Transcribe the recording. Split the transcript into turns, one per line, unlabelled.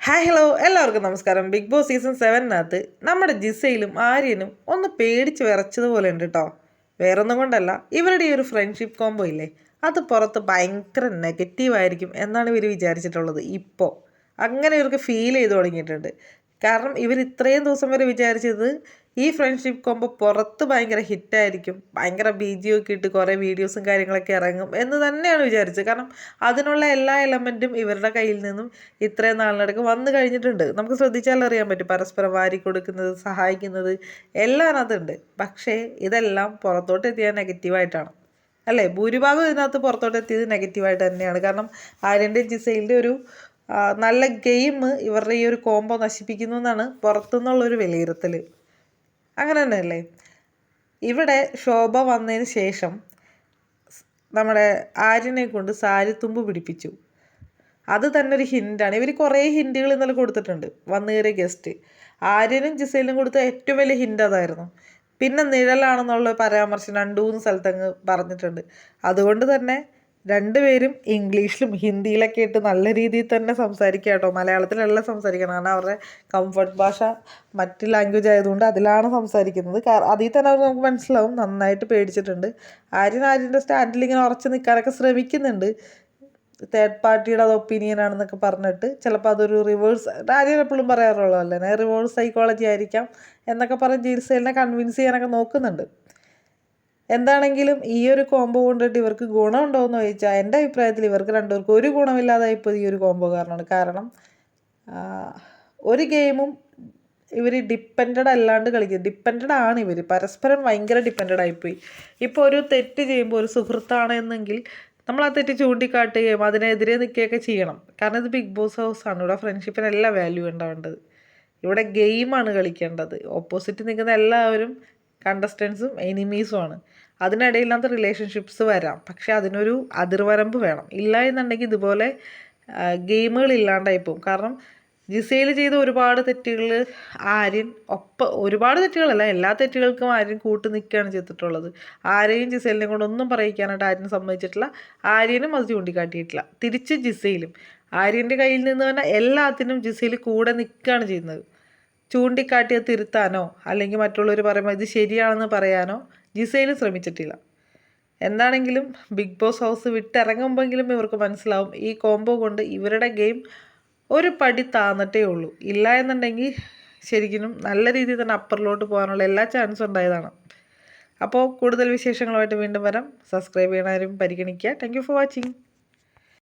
Hi hello എല്ലാവർക്കും നമസ്കാരം. Big boss season 7-നകത്ത് നമ്മുടെ ജിസയിലും ആര്യനും ഒന്ന് പേടിച്ച് വിറച്ചതുപോലെ ഉണ്ട് കേട്ടോ. വേറൊന്നും കൊണ്ടല്ല, ഇവരുടെ ഈ ഒരു ഫ്രണ്ട്ഷിപ്പ് കോംബോ ഇല്ലേ, അത് പുറത്ത് ഭയങ്കര നെഗറ്റീവായിരിക്കും എന്നാണ് ഇവർ വിചാരിച്ചിട്ടുള്ളത്. ഇപ്പോൾ അങ്ങനെ ഇവർക്ക് ഫീൽ ചെയ്ത് തുടങ്ങിയിട്ടുണ്ട്. കാരണം ഇവർ ഇത്രയും ദിവസം വരെ വിചാരിച്ചത് ഈ ഫ്രണ്ട്ഷിപ്പ് കോംബോ പുറത്ത് ഭയങ്കര ഹിറ്റായിരിക്കും, ഭയങ്കര BGM ഒക്കെ ഇട്ട് കുറേ വീഡിയോസും കാര്യങ്ങളൊക്കെ ഇറങ്ങും എന്ന് തന്നെയാണ് വിചാരിച്ചത്. കാരണം അതിനുള്ള എല്ലാ എലമെൻറ്റും ഇവരുടെ കയ്യിൽ നിന്നും ഇത്രയും നാളിനിടയ്ക്ക് വന്നു കഴിഞ്ഞിട്ടുണ്ട്. നമുക്ക് ശ്രദ്ധിച്ചാൽ അറിയാൻ പറ്റും, പരസ്പരം വാരി കൊടുക്കുന്നത്, സഹായിക്കുന്നത് എല്ലാം അതിനകത്തുണ്ട്. പക്ഷേ ഇതെല്ലാം പുറത്തോട്ട് എത്തിയാൽ നെഗറ്റീവായിട്ടാണ് അല്ലേ? ഭൂരിഭാഗം ഇതിനകത്ത് പുറത്തോട്ട് എത്തിയത് നെഗറ്റീവായിട്ട് തന്നെയാണ്. കാരണം ആര്യൻ്റെയും ജിസയിലിൻ്റെ ഒരു നല്ല ഗെയിം ഇവരുടെ ഈ ഒരു കോംബോ നശിപ്പിക്കുന്നു എന്നാണ് പുറത്തുനിന്നുള്ളൊരു വിലയിരുത്തൽ. അങ്ങനെ തന്നെയല്ലേ? ഇവിടെ ശോഭ വന്നതിന് ശേഷം നമ്മുടെ ആര്യനെ കൊണ്ട് സാരിത്തുമ്പ് പിടിപ്പിച്ചു. അത് തന്നെ ഒരു ഹിൻ്റാണ്. ഇവർ കുറേ ഹിൻറ്റുകൾ ഇന്നലെ കൊടുത്തിട്ടുണ്ട്. വന്നു കയറിയ ഗസ്റ്റ് ആര്യനും ജിസയിലും കൊടുത്ത ഏറ്റവും വലിയ ഹിൻ്റ് അതായിരുന്നു. പിന്നെ നിഴലാണെന്നുള്ള പരാമർശം 2-3 സ്ഥലത്തങ്ങ് പറഞ്ഞിട്ടുണ്ട്. അതുകൊണ്ട് തന്നെ രണ്ടുപേരും ഇംഗ്ലീഷിലും ഹിന്ദിയിലൊക്കെ ഇട്ട് നല്ല രീതിയിൽ തന്നെ സംസാരിക്കുക കേട്ടോ. മലയാളത്തിലല്ല സംസാരിക്കണം, കാരണം അവരുടെ കംഫർട്ട് ഭാഷ മറ്റ് ലാംഗ്വേജ് ആയതുകൊണ്ട് അതിലാണ് സംസാരിക്കുന്നത്. അതിൽ തന്നെ അവർ നമുക്ക് മനസ്സിലാവും നന്നായിട്ട് പേടിച്ചിട്ടുണ്ട്. ആര്യൻ്റെ സ്റ്റാൻഡിൽ ഇങ്ങനെ ഉറച്ച് നിൽക്കാനൊക്കെ ശ്രമിക്കുന്നുണ്ട്. തേർഡ് പാർട്ടിയുടെ അത് ഒപ്പീനിയനാണെന്നൊക്കെ പറഞ്ഞിട്ട് ചിലപ്പോൾ അതൊരു റിവേഴ്സ്, ആര്യൻ എപ്പോഴും പറയാറുള്ളതല്ലേ, റിവേഴ്സ് സൈക്കോളജി ആയിരിക്കാം എന്നൊക്കെ പറഞ്ഞ് ജിസയിലിനെ കൺവിൻസ് ചെയ്യാനൊക്കെ നോക്കുന്നുണ്ട്. എന്താണെങ്കിലും ഈ ഒരു കോംബോ കൊണ്ടിട്ട് ഇവർക്ക് ഗുണമുണ്ടോ എന്ന് ചോദിച്ചാൽ എൻ്റെ അഭിപ്രായത്തിൽ ഇവർക്ക് രണ്ടുപേർക്കും ഒരു ഗുണമില്ലാതായിപ്പോൾ ഈ ഒരു കോംബോ കാരണമാണ്. കാരണം ഒരു ഗെയിമും ഇവർ ഡിപ്പെൻഡഡ് അല്ലാണ്ട് കളിക്കുക, ഡിപ്പെൻഡഡ് ആണ് ഇവർ, പരസ്പരം ഭയങ്കര ഡിപ്പെൻഡഡ് ആയിപ്പോയി. ഇപ്പോൾ ഒരു തെറ്റ് ചെയ്യുമ്പോൾ ഒരു സുഹൃത്താണ് എന്നെങ്കിൽ നമ്മൾ ആ തെറ്റ് ചൂണ്ടിക്കാട്ടുകയും അതിനെതിരെ നിൽക്കുകയൊക്കെ ചെയ്യണം. കാരണം ഇത് ബിഗ് ബോസ് ഹൗസാണ്, ഇവിടെ ഫ്രണ്ട്ഷിപ്പിന് എല്ലാ വാല്യൂ ഉണ്ടാവേണ്ടത്. ഇവിടെ ഗെയിമാണ് കളിക്കേണ്ടത്. ഓപ്പോസിറ്റ് നിൽക്കുന്ന എല്ലാവരും കണ്ടസ്റ്റൻസും എനിമീസുമാണ്. അതിനിടയില്ലാത്ത റിലേഷൻഷിപ്സ് വരാം, പക്ഷെ അതിനൊരു അതിർവരമ്പ് വേണം. ഇല്ല എന്നുണ്ടെങ്കിൽ ഇതുപോലെ ഗെയിമുകൾ ഇല്ലാണ്ടായി പോകും. കാരണം ജിസയിൽ ചെയ്ത ഒരുപാട് തെറ്റുകൾ ആര്യൻ ഒരുപാട് തെറ്റുകളല്ല, എല്ലാ തെറ്റുകൾക്കും ആര്യൻ കൂട്ട് നിൽക്കുകയാണ് ചെയ്തിട്ടുള്ളത്. ആരെയും ജിസയിലിനെ കൊണ്ട് ഒന്നും പറയിക്കാനായിട്ട് ആര്യൻ സമ്മതിച്ചിട്ടില്ല, ആര്യനും അത് ചൂണ്ടിക്കാട്ടിയിട്ടില്ല. തിരിച്ച് ജിസയിലും ആര്യൻ്റെ കയ്യിൽ നിന്ന് തന്നെ എല്ലാത്തിനും ജിസയിൽ കൂടെ നിൽക്കുകയാണ് ചെയ്യുന്നത്. ചൂണ്ടിക്കാട്ടിയത് തിരുത്താനോ അല്ലെങ്കിൽ മറ്റുള്ളവർ പറയുമ്പോൾ ഇത് ശരിയാണെന്ന് പറയാനോ ജിസയിലും ശ്രമിച്ചിട്ടില്ല. എന്താണെങ്കിലും ബിഗ് ബോസ് ഹൗസ് വിട്ടിറങ്ങുമ്പോഴെങ്കിലും ഇവർക്ക് മനസ്സിലാവും ഈ കോംബോ കൊണ്ട് ഇവരുടെ ഗെയിം ഒരു പടി താന്നിട്ടേ ഉള്ളൂ. ഇല്ല എന്നുണ്ടെങ്കിൽ ശരിക്കും നല്ല രീതിയിൽ തന്നെ അപ്പറിലോട്ട് പോകാനുള്ള എല്ലാ ചാൻസും ഉണ്ടായതാണ്. അപ്പോൾ കൂടുതൽ വിശേഷങ്ങളുമായിട്ട് വീണ്ടും വരാം. സബ്സ്ക്രൈബ് ചെയ്യണവരും പരിഗണിക്കുക. Thank you for watching.